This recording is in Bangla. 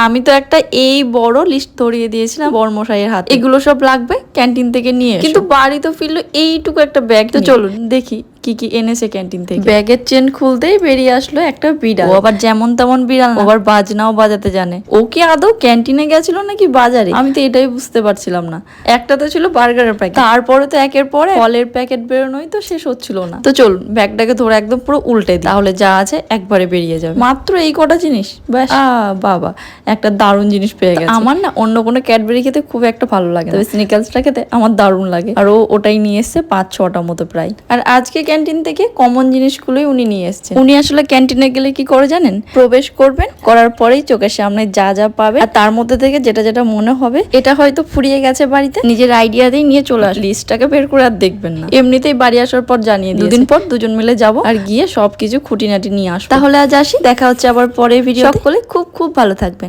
আমি তো একটা এই বড় লিস্ট ধরিয়ে দিয়েছিলাম বড়মশাইয়ের হাতে, এগুলো সব লাগবে ক্যান্টিন থেকে নিয়ে। কিন্তু বাড়ি তো ফিরলো এইটুকু একটা ব্যাগ। তো চলুন দেখি কি কি এনেছে ক্যান্টিন থেকে। ব্যাগের চেন খুলতেই বেরিয়ে আসলো একটা বিড়াল। ও আবার যেমন তেমন বিড়াল না, আবার বাজনাও বাজাতে জানে। ও কি আদৌ ক্যান্টিনে গেছিল নাকি বাজারে, আমি তো এটাই বুঝতে পারছিলাম না। একটা তো ছিল বার্গারের প্যাকেট, তারপরে তো একের পরে ফলের প্যাকেট বেরোনোই তো শেষ হচ্ছিল না। তো চলুন ব্যাগটাকে ধরে একদম পুরো উল্টে দিই, তাহলে যা আছে একবারে বেরিয়ে যাবে। মাত্র এই কটা জিনিস, ব্যাস। বাবা, একটা দারুণ জিনিস পেয়ে গেছে। আমার না অন্য কোনো ক্যাডবেরি খেতে খুব একটা ভালো লাগে, তবে স্নিকার্সটা খেতে আমার দারুণ লাগে। আর ও ওটাই নিয়ে এসছে 5-6টা মতো প্রায়। আর আজকে ক্যান্টিন থেকে কমন জিনিসগুলোই উনি নিয়ে এসছেন। উনি আসলে ক্যান্টিনে গেলে কি করে জানেন, প্রবেশ করবেন, করার পরেই চোখের সামনে যা যা পাবে আর তার মধ্যে থেকে যেটা যেটা মনে হবে এটা হয়তো ফুরিয়ে গেছে বাড়িতে, নিজের আইডিয়া দিয়ে নিয়ে চলে আসবে। লিস্টটাকে বের করে আর দেখবেন না, এমনিতেই বাড়ি আসার পর জানিয়ে দিই। 2 দিন পর দুজন মিলে যাব আর গিয়ে সবকিছু খুঁটিনাটি নিয়ে আসবো। তাহলে আজ আসি, দেখা হচ্ছে আবার পরের ভিডিও। সকলে খুব খুব ভালো থাকবেন।